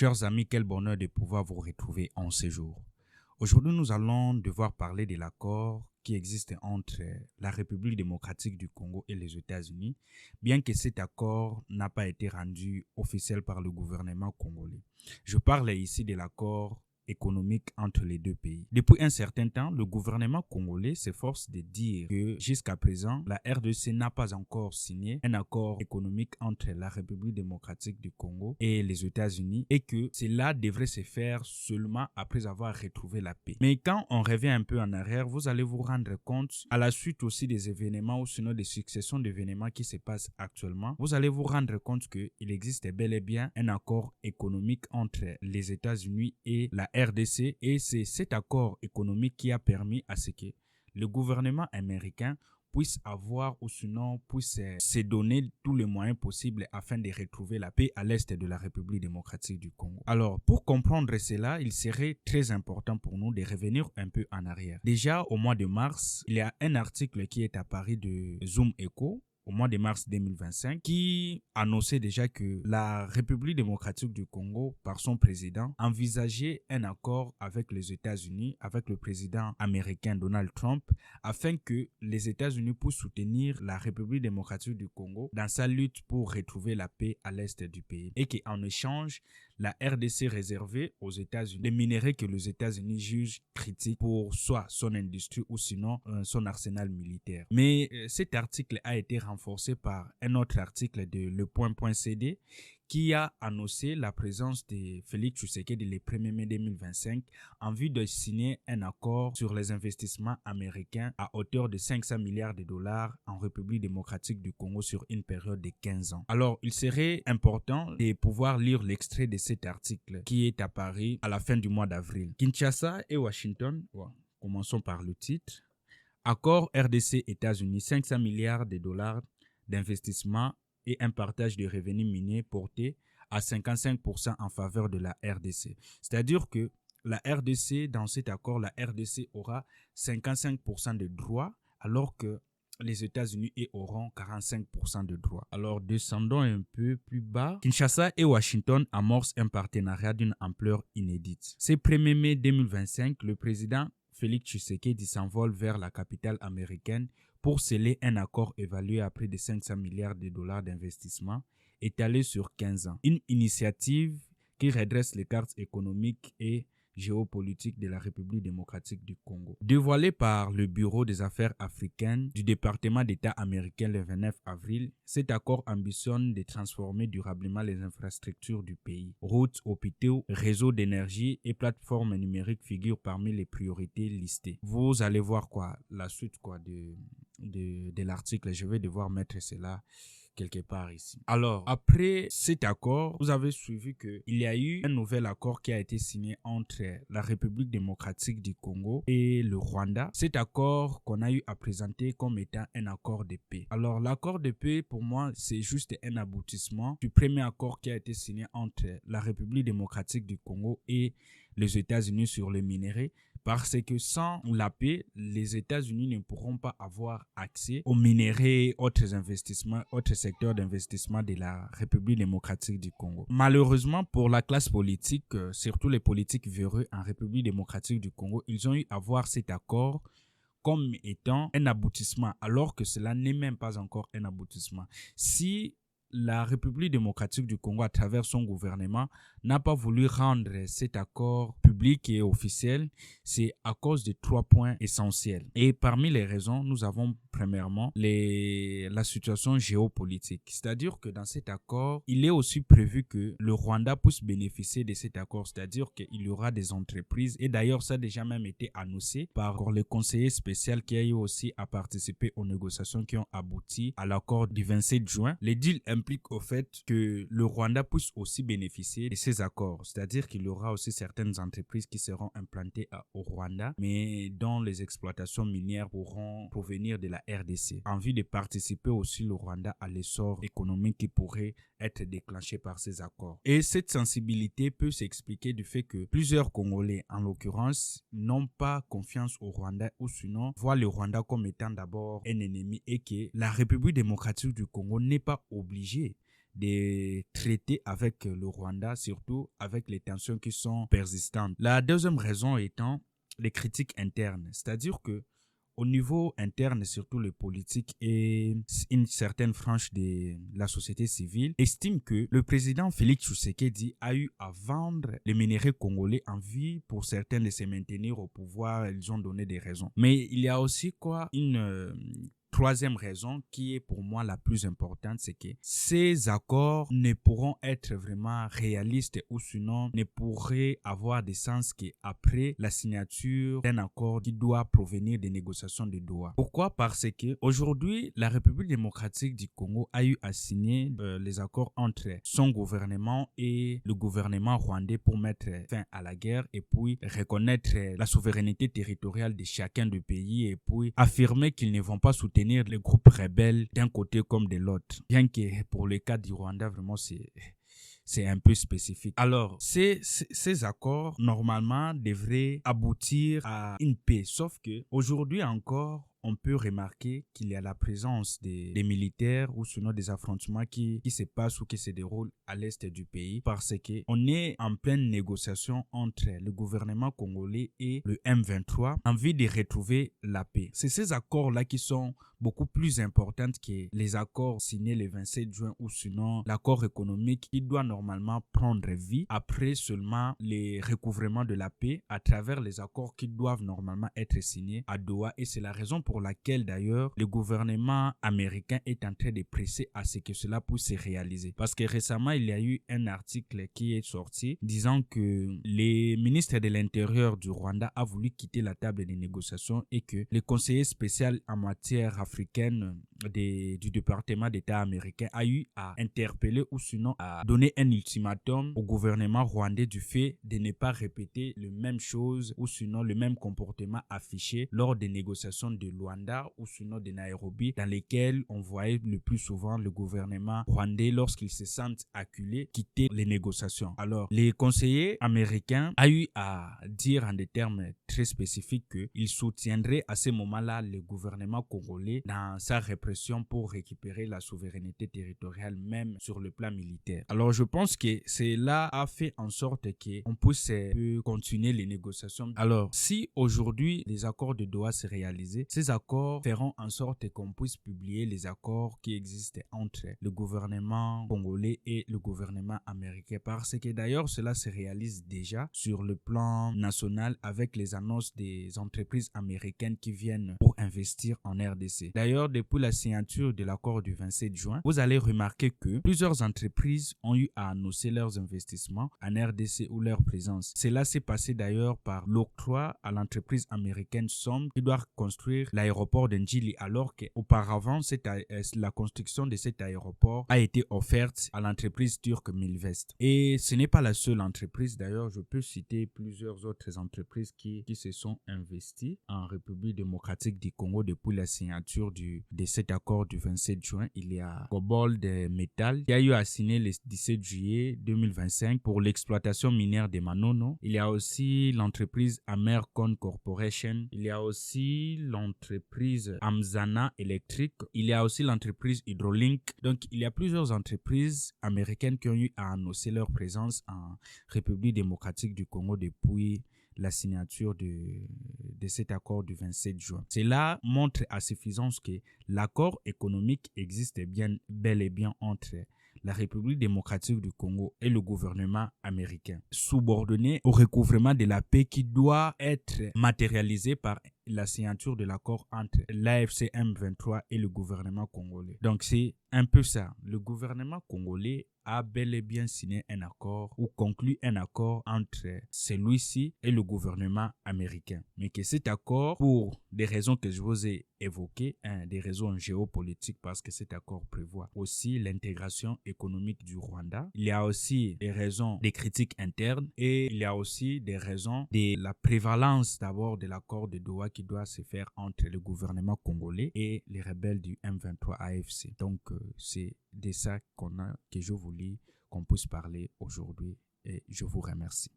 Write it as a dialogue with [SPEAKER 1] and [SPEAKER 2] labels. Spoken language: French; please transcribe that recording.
[SPEAKER 1] Chers amis, quel bonheur de pouvoir vous retrouver en ce jour. Aujourd'hui, nous allons devoir parler de l'accord qui existe entre la République démocratique du Congo et les États-Unis, bien que cet accord n'a pas été rendu officiel par le gouvernement congolais. Je parle ici de l'accord économique entre les deux pays. Depuis un certain temps, le gouvernement congolais s'efforce de dire que jusqu'à présent, la RDC n'a pas encore signé un accord économique entre la République démocratique du Congo et les États-Unis et que cela devrait se faire seulement après avoir retrouvé la paix. Mais quand on revient un peu en arrière, vous allez vous rendre compte, à la suite aussi des événements ou sinon des successions d'événements qui se passent actuellement, vous allez vous rendre compte qu'il existe bel et bien un accord économique entre les États-Unis et la RDC et c'est cet accord économique qui a permis à ce que le gouvernement américain puisse avoir ou sinon puisse se donner tous les moyens possibles afin de retrouver la paix à l'est de la République démocratique du Congo. Alors, pour comprendre cela, il serait très important pour nous de revenir un peu en arrière. Déjà, au mois de mars, il y a un article qui est apparu de Zoom Echo au mois de mars 2025, qui annonçait déjà que la République démocratique du Congo, par son président, envisageait un accord avec les États-Unis, avec le président américain Donald Trump, afin que les États-Unis puissent soutenir la République démocratique du Congo dans sa lutte pour retrouver la paix à l'est du pays. Et qu'en échange, la RDC réservait aux États-Unis les minerais que les États-Unis jugent critiques pour soit son industrie ou sinon son arsenal militaire. Mais cet article a été renforcé par un autre article de lepoint.cd qui a annoncé la présence de Félix Tshisekedi le 1er mai 2025 en vue de signer un accord sur les investissements américains à hauteur de 500 milliards de dollars en République démocratique du Congo sur une période de 15 ans. Alors, il serait important de pouvoir lire l'extrait de cet article qui est apparu à la fin du mois d'avril. Kinshasa et Washington, commençons par le titre. Accord RDC-États-Unis, 500 milliards de dollars d'investissement et un partage de revenus miniers porté à 55% en faveur de la RDC. C'est-à-dire que la RDC, dans cet accord, la RDC aura 55% de droits alors que les États-Unis auront 45% de droits. Alors, descendons un peu plus bas. Kinshasa et Washington amorcent un partenariat d'une ampleur inédite. Ce 1er mai 2025, le président Félix Tshisekedi s'envole vers la capitale américaine pour sceller un accord évalué à près de 500 milliards de dollars d'investissement étalé sur 15 ans. Une initiative qui redresse les cartes économiques et géopolitique de la République démocratique du Congo. Dévoilé par le Bureau des affaires africaines du département d'État américain le 29 avril, cet accord ambitionne de transformer durablement les infrastructures du pays. Routes, hôpitaux, réseaux d'énergie et plateformes numériques figurent parmi les priorités listées. Vous allez voir la suite de l'article. Je vais devoir mettre cela quelque part ici. Alors, après cet accord, vous avez suivi qu'il y a eu un nouvel accord qui a été signé entre la République démocratique du Congo et le Rwanda. Cet accord qu'on a eu à présenter comme étant un accord de paix. Alors, l'accord de paix, pour moi, c'est juste un aboutissement du premier accord qui a été signé entre la République démocratique du Congo et les États-Unis sur les minerais. Parce que sans la paix, les États-Unis ne pourront pas avoir accès aux minerais, autres investissements, autres secteurs d'investissement de la République démocratique du Congo. Malheureusement, pour la classe politique, surtout les politiques véreux en République démocratique du Congo, ils ont eu à voir cet accord comme étant un aboutissement, alors que cela n'est même pas encore un aboutissement. Si la République démocratique du Congo, à travers son gouvernement, n'a pas voulu rendre cet accord public et officiel, c'est à cause de 3 points essentiels. Et parmi les raisons, nous avons premièrement la situation géopolitique. C'est-à-dire que dans cet accord, il est aussi prévu que le Rwanda puisse bénéficier de cet accord. C'est-à-dire qu'il y aura des entreprises. Et d'ailleurs, ça a déjà même été annoncé par le conseiller spécial qui a eu aussi à participer aux négociations qui ont abouti à l'accord du 27 juin. Les deals impliquent au fait que le Rwanda puisse aussi bénéficier de ces accords. C'est-à-dire qu'il y aura aussi certaines entreprises qui seront implantées au Rwanda, mais dont les exploitations minières pourront provenir de la RDC. En vue de participer aussi le Rwanda à l'essor économique qui pourrait être déclenché par ces accords. Et cette sensibilité peut s'expliquer du fait que plusieurs Congolais, en l'occurrence, n'ont pas confiance au Rwanda ou sinon voient le Rwanda comme étant d'abord un ennemi et que la République démocratique du Congo n'est pas obligée des traités avec le Rwanda, surtout avec les tensions qui sont persistantes. La deuxième raison étant les critiques internes, c'est-à-dire que au niveau interne, surtout les politiques et une certaine frange de la société civile estiment que le président Félix Tshisekedi a eu à vendre les minéraux congolais en vie pour certains de se maintenir au pouvoir. Ils ont donné des raisons. Mais il y a aussi une troisième raison qui est pour moi la plus importante, c'est que ces accords ne pourront être vraiment réalistes ou sinon ne pourraient avoir de sens qu'après la signature d'un accord qui doit provenir des négociations de Doha. Pourquoi? Parce que aujourd'hui, la République démocratique du Congo a eu à signer les accords entre son gouvernement et le gouvernement rwandais pour mettre fin à la guerre et puis reconnaître la souveraineté territoriale de chacun des pays et puis affirmer qu'ils ne vont pas soutenir les groupes rebelles d'un côté comme de l'autre. Bien que pour le cas du Rwanda, vraiment, c'est un peu spécifique. Alors, ces accords, normalement, devraient aboutir à une paix. Sauf que aujourd'hui encore, on peut remarquer qu'il y a la présence des militaires ou sinon des affrontements qui se passent ou qui se déroulent à l'est du pays parce qu'on est en pleine négociation entre le gouvernement congolais et le M23 en vue de retrouver la paix. C'est ces accords-là qui sont beaucoup plus importants que les accords signés le 27 juin ou sinon l'accord économique qui doit normalement prendre vie après seulement les recouvrements de la paix à travers les accords qui doivent normalement être signés à Doha. Et c'est la raison pour laquelle d'ailleurs le gouvernement américain est en train de presser à ce que cela puisse se réaliser. Parce que récemment, il y a eu un article qui est sorti disant que le ministre de l'Intérieur du Rwanda a voulu quitter la table des négociations et que le conseiller spécial en matière africaine du département d'État américain a eu à interpeller ou sinon à donner un ultimatum au gouvernement rwandais du fait de ne pas répéter les mêmes choses ou sinon le même comportement affiché lors des négociations de Luanda ou sinon de Nairobi dans lesquelles on voyait le plus souvent le gouvernement rwandais lorsqu'ils se sentent acculés quitter les négociations. Alors, les conseillers américains a eu à dire en des termes très spécifiques qu'ils soutiendraient à ce moment-là le gouvernement congolais dans sa répression pour récupérer la souveraineté territoriale même sur le plan militaire. Alors je pense que cela a fait en sorte qu'on puisse continuer les négociations. Alors si aujourd'hui les accords de Doha se réalisent, ces accords feront en sorte qu'on puisse publier les accords qui existent entre le gouvernement congolais et le gouvernement américain parce que d'ailleurs cela se réalise déjà sur le plan national avec les annonces des entreprises américaines qui viennent pour investir en RDC. D'ailleurs, depuis la signature de l'accord du 27 juin, vous allez remarquer que plusieurs entreprises ont eu à annoncer leurs investissements en RDC ou leur présence. Cela s'est passé d'ailleurs par l'octroi à l'entreprise américaine SOM qui doit construire l'aéroport de Njili alors qu'auparavant, la construction de cet aéroport a été offerte à l'entreprise turque Milvest. Et ce n'est pas la seule entreprise, d'ailleurs, je peux citer plusieurs autres entreprises qui se sont investies en République démocratique du Congo depuis la signature de cet accord du 27 juin. Il y a Cobalt Metal qui a eu à signer le 17 juillet 2025 pour l'exploitation minière de Manono. Il y a aussi l'entreprise Amercon Corporation. Il y a aussi l'entreprise Amzana Electric. Il y a aussi l'entreprise Hydrolink. Donc, il y a plusieurs entreprises américaines qui ont eu à annoncer leur présence en République démocratique du Congo depuis la signature de cet accord du 27 juin. Cela montre à suffisance que l'accord économique existe bel et bien entre la République démocratique du Congo et le gouvernement américain, subordonné au recouvrement de la paix qui doit être matérialisé par la signature de l'accord entre l'AFC M23 et le gouvernement congolais. Donc c'est un peu ça. Le gouvernement congolais a bel et bien signé un accord ou conclu un accord entre celui-ci et le gouvernement américain. Mais que cet accord, pour des raisons que je vous ai évoquées, des raisons géopolitiques, parce que cet accord prévoit aussi l'intégration économique du Rwanda. Il y a aussi des raisons des critiques internes et il y a aussi des raisons de la prévalence d'abord de l'accord de Doha qui doit se faire entre le gouvernement congolais et les rebelles du M23 AFC. Donc c'est de ça que je voulais qu'on puisse parler aujourd'hui et je vous remercie.